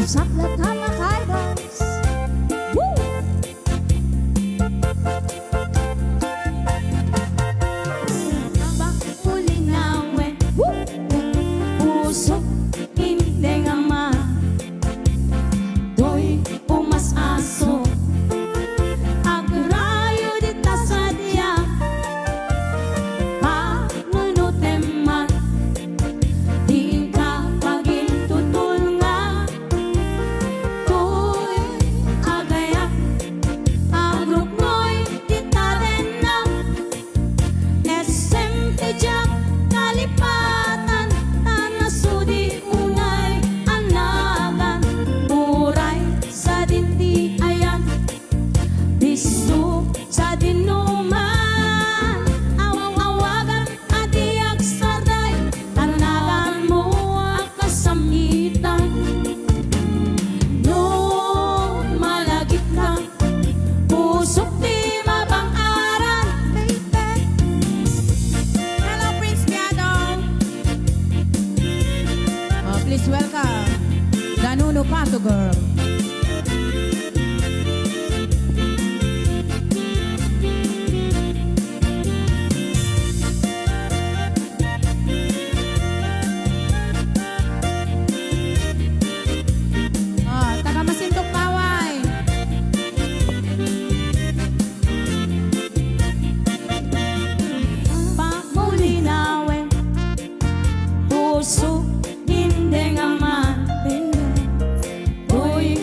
Saplat mga kaidas. Woo! Bakulinawin. Woo! Puso, hindi nga ma. Do'y umasaso. Agrayo dita sa diya. Panunutin man. Diin ka pagintutol nga. To'y agaya. Agrok mo'y dita rin na. SM tijak kalipatan. Tanasudi unay anagan. Muray sa dinti ayan. Bisu sa dinuman. Awang-awagan adiak sarday. Tanagan mo ang kasamitan. No malagip ka. Pusok di mabang-aran. Hello, Prince Piano. Please welcome Danuno Pato Girl. Taga Masintok Paway. Pakulinawin. Puso, hindi nga man. Uy,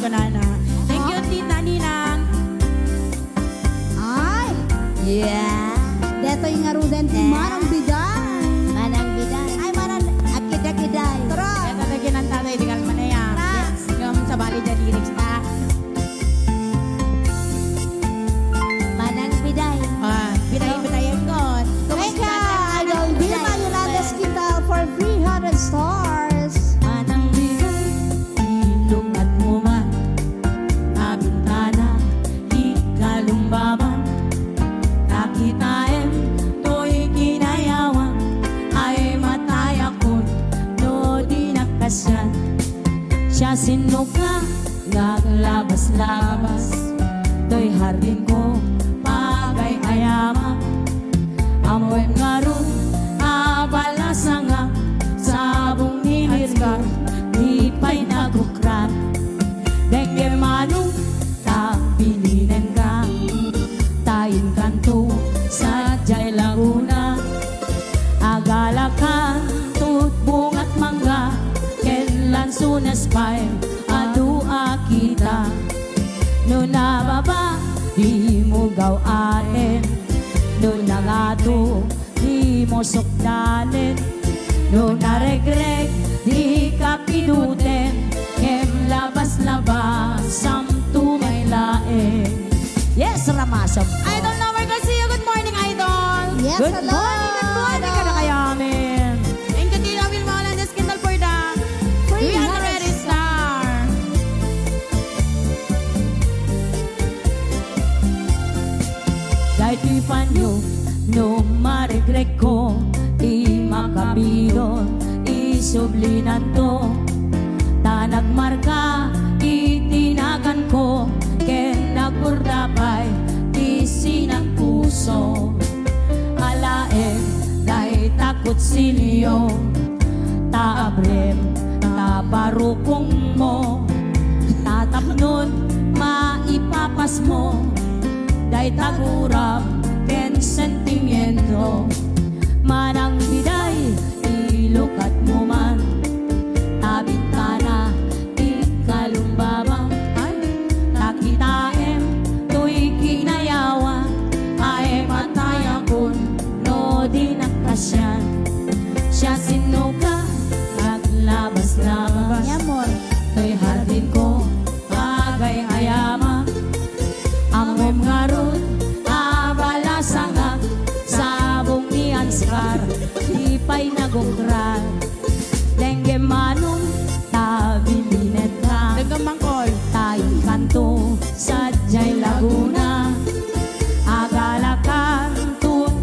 ka na. Thank you, Tita Ninang. Ay, Yeah. deto yung ngaruden marang biday. Manang biday. Ay, manang akida-kiday. Tara. Ito na kinanta tayo, di kalma na yan. Yes. Yung sa bali na lyrics na. Manang biday. Biday-bidayan ko. Thank you, Idol Vilma Yolanda Esquivel for 300 stars. Manang biday. Ilungat mo man, nabintana, ikalumbaman. Nakitaem, to'y kinayawan, ay matayakon, no di nakasyan. Siya sinuka, naglabas-labas, to'y hardin ko, pagay ayama. Amoy nga ron, abalasa nga, sabong nilirga, di pa'y nagukrat. Dengge manong, tapilinen ka, tayin kanto, sa Jai Laguna. Agala ka, tut bungat mangga, kailan sunas pa'y adua kita. No nababa, di mo gawain, no nangato, di mo sukdanin, no naregreg, di ka pinutin, kem labas-labas, samtu may laeng. Yes, Ramasam. Idol number ko, see you. Good morning, Idol. Yes, Good hello. morning, good morning ka na kaya amin. Thank you, Tita Vilma Yolanda Esquivel for the 300 star. Dahil di panyo, no maregreg ko, di makabidon, isublinan to. Tanagmarka, itinagan ko, ken nagurdapay, isinang puso. Alaen, dahil takot silyo, taabrem, tabarukong mo. Tatapnon, maipapas mo, dahil taguram, ken sentimiento. Manang biday, ilukat mo man, tabintana, ikalumbaba. Nakitaem, to'y kinayawan, ay matayakon, no di nakasyan. Siya sinuka, naglabas-labas, Yamor. to'y hardin ko, bagay ayama. Amom nga ron, abalasa nga, sabong ni Ansar, di pa'y nagungkral. Dengge manong, tabilinet ka, Nagkamangkol. tayong kanto, sa Jai Laguna. Agala ka,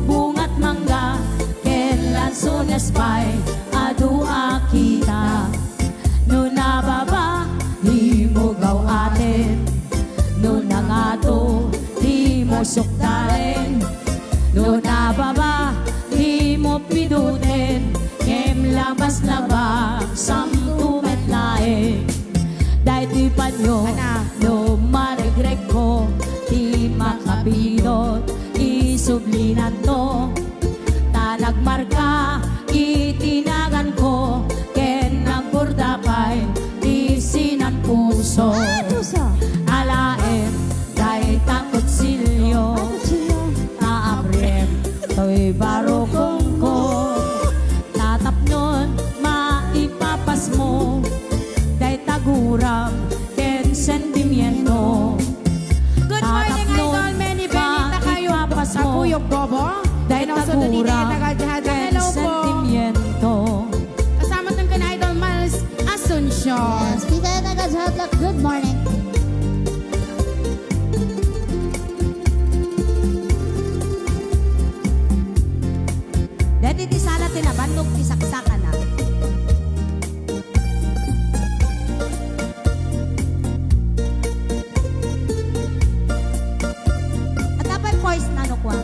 bungat mangga, kailan sunes pa'y adua kita. No nababa, di mo gawatin, no nangato, di mo sukdain, no nababa, di mo pidutin, kem labas-labas, samtu metlae. Dahil di pa nyo, Ana. no maregreg ko, di makapidot, isublinan to. Tanagmarka, itinagan ko, ken nagurdapay, isinan puso. Puso. Alaen, dahil takot silyo, taabrem, to'y barokong ko. Tatapnon, maipapas mo, dahil taguram, ken sentimiento. Good morning, Tatapnon, Idol. Many benita kayo. maipapas Sa mo, Kuyog Bobo. dahil Pinoso Donita, taguram, taga-jihad. ken Hello po. sentimiento. Kasama tong ka na Idol Miles Asuncion. Yes, Tita Nagazhatla, good morning. Dati ti sala tinabandog ti saksakan na. At apay voice na no kwa.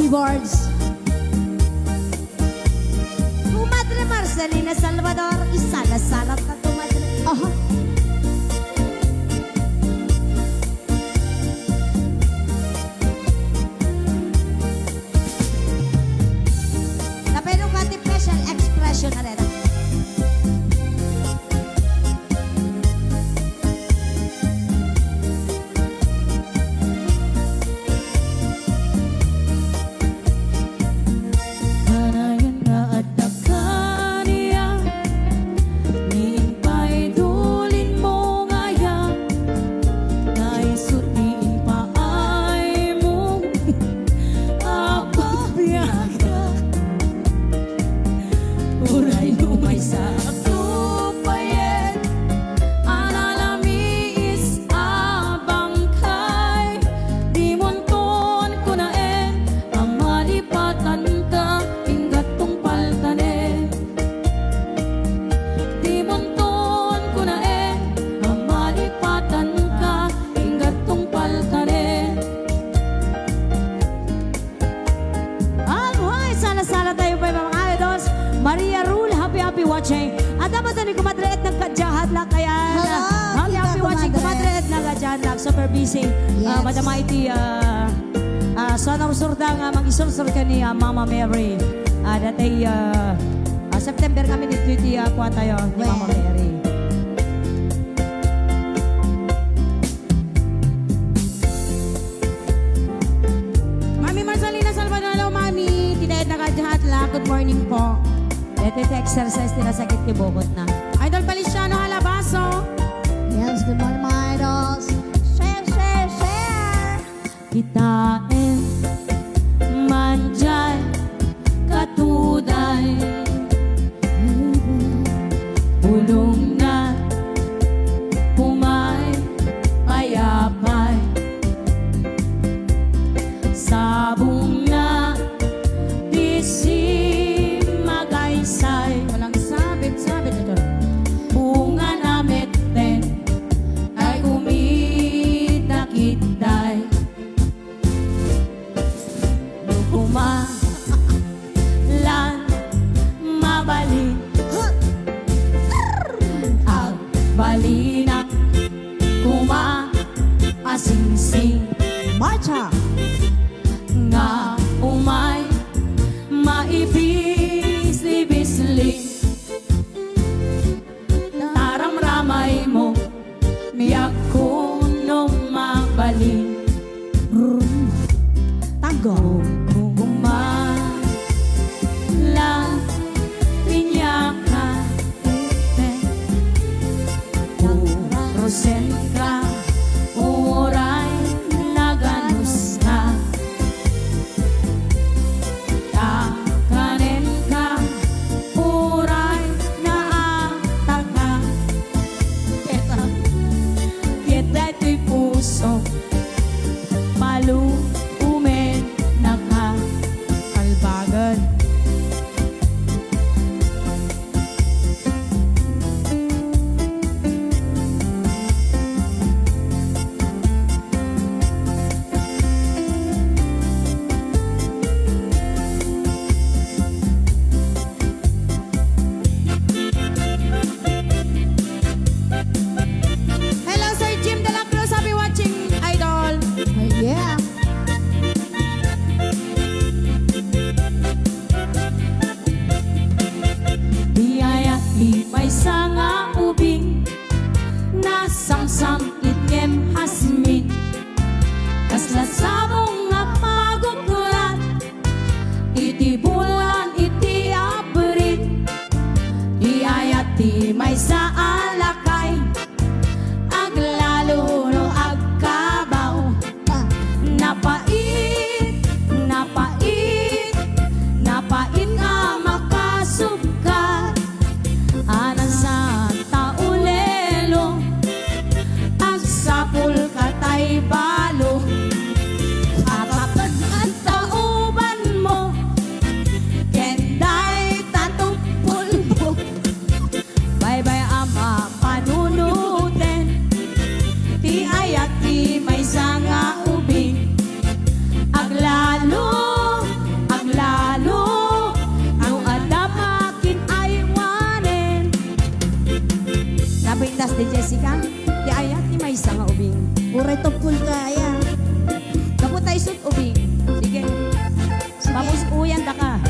keyboards. Comadre Marcelina Salvador, isala-salat na comadre. Aha. Napero ka ti facial expression na rin. Kanayan na at nakaniya, niimpay dulin mo ngaya, naisutin pa ay mo, apabiyaga. Uray lumay sa tupayet, analamiis abangkay, di monton ko na ang malipatan ka, ingat tong paltanen. Di monton ko na ang malipatan ka, ingat tong paltanen. Alright, sala-sala tayo pa mga idols. Maria Rule, happy watching. At dapat ni Kumadre at nagkadyahan lang kaya. Hello, Happy kita, watching Kumadre. Kumadre at nagkadyahan lang. Super busy. Yes. Madama iti sana usurda nga mag-isursur ka ni Mama Mary. Datay September kami dito iti kuha tayo ni Mama Well. Mary. Mami Marcelina Salvador, hello Mami. Tinayad na kadyahat la. Good morning po. Ito iti exercise nila sakit ni Bokot na. Idol Feliciano Halabaso. Yes, good morning mga idols. Share, share, share. Kitain manjay katuday, pulong na pumay payapay, sabong na di magaysay, walang sabit-sabit ito, bunga na meten ay kumita-kitay. Lukuma lan mabalik ang balinak kuma asingsing Marcha. nga umay maibis-libisli taramramay mo miyak kuno mabalik Tago. lang pinyaka Rosenka uray naganus Magkul kaya. Kaputay sut ubing. Sige. Tapos uyan da ka.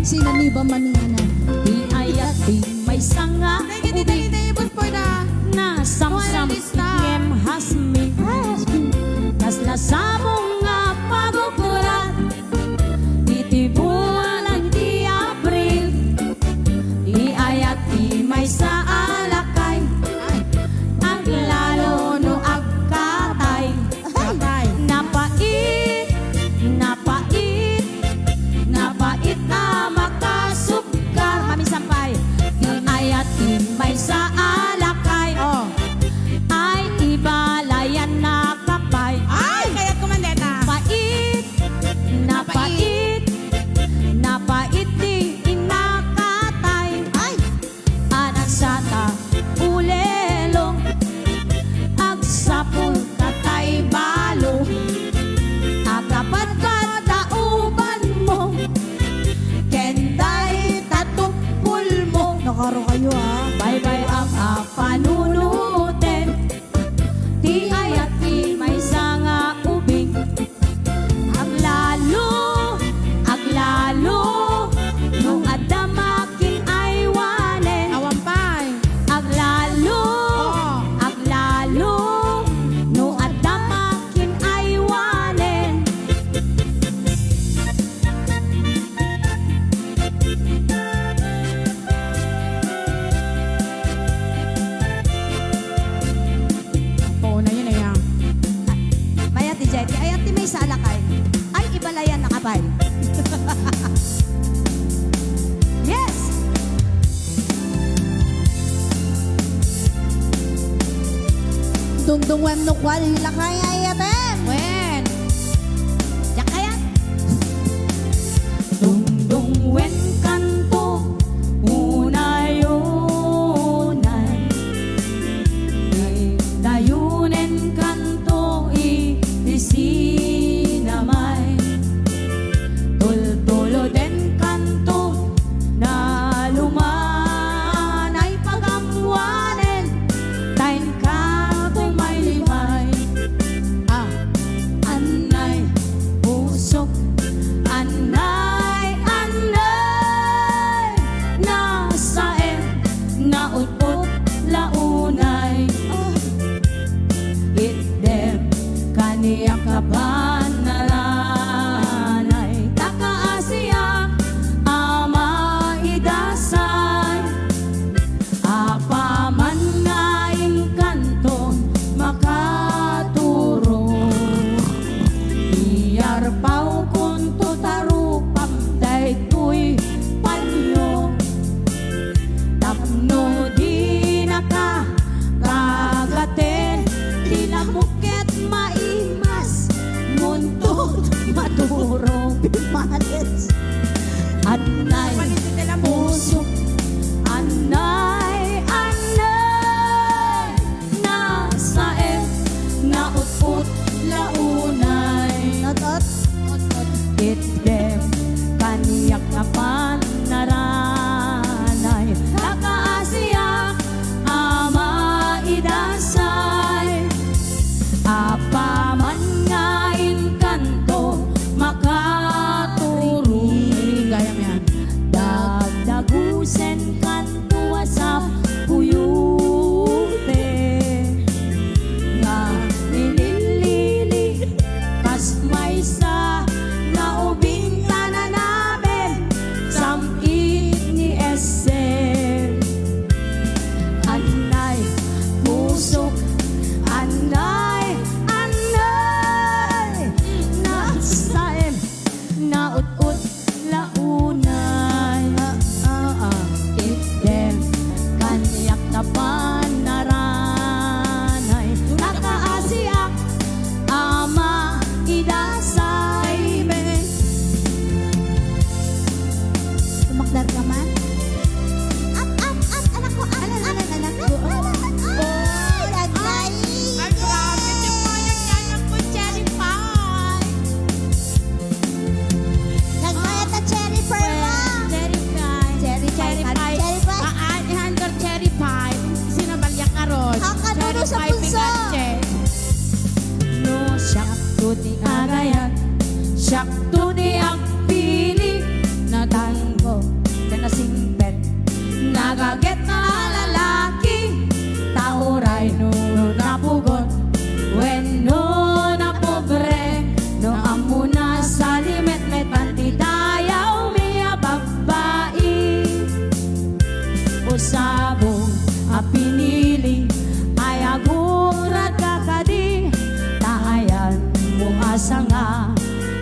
Sinaniba maninganan. Di ayat di may sanga ubing na samsam ngem hasmi. Kas lasabong nga pagukulat. Iti buwan ang di April. Di ayat di may sa alakay. Aglalo no agkatay. Napait, napait, napait na makasukar. Mami sampay. Di ayat di may sa alakay. Ay ibalayan na kapay. Ay, kaya kumandeta. Pait, napait, napait di inakatay. Ay! Anak sata ulelong agsapul katay balo akapat katauban mo kenday tatupul mo. Nakaro kayo ah. Bye-bye ang panunutin. Di ayat di may sanga ubing. Aglalo, nung adamakin ay wanen. Awampay. Aglalo, nung adamakin ay wanen. Oo na yun na yan. Mayat di Jetty, ayat di may sa alakay. Ay, ibalayan na kapay. Yes! Dungdung wem nukwal hilakay ayatem. Wen! Yakayat! Dungdung wen kanto, unay-unay. Dayunen kanto, isinamay. Tultulo den kanto, na lumanay pagamwanen. Tain ka limay. Anay, pusok. Anay, nasaen, nautpot, launay. Itdem, kaniya kaban naranay. Takaasiya, ama idasay. Apaman nga kanto makaturo. Iyar pau kunto tarupam daytoy panyo. Tapno di naka kagaten. Di na muket maimas. Muntod maduro. Malis. Anay, pusok. Anay, nasaen, nautput, launay. Natot. Itdem, kaniyak na panaranay. Nakaasiyak, ama idasay. Apaman nga kanto makaturo. Nuno sa punso. No, siyak tuti agayan, siyak tuti agpili, natango ka na simpet, nagaget na lalaki, tauray no napugot, when no napobre, no amuna sa limet, met pantitayaw miya babae. Usabong apinili ay agurat kakadi, taayan mo asa nga,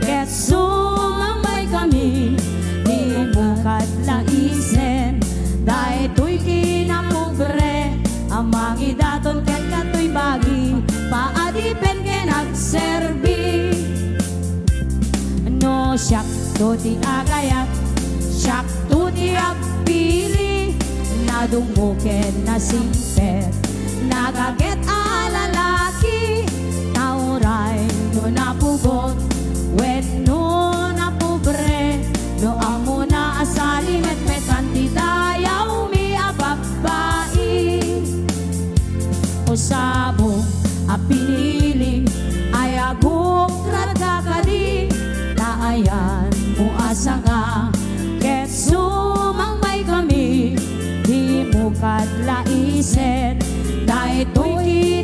ket sumambay kami, di mo kadlaisen, dahil to'y kinapobre, ang mangidaton ket kato'y bagi, paadipen ke nagserbi. No, siyak tuti agayat, siyak tuti agpili, nadumukin na simpet, nagaget alalaki, tauray no napugot, when no napobre, no amo na asali met metanti dayaw mi ababai. Usabong apinili ay aguk radakadi, taayan mo asa nga, ket sumambay kami, di mo kadlaisen, dahil to'y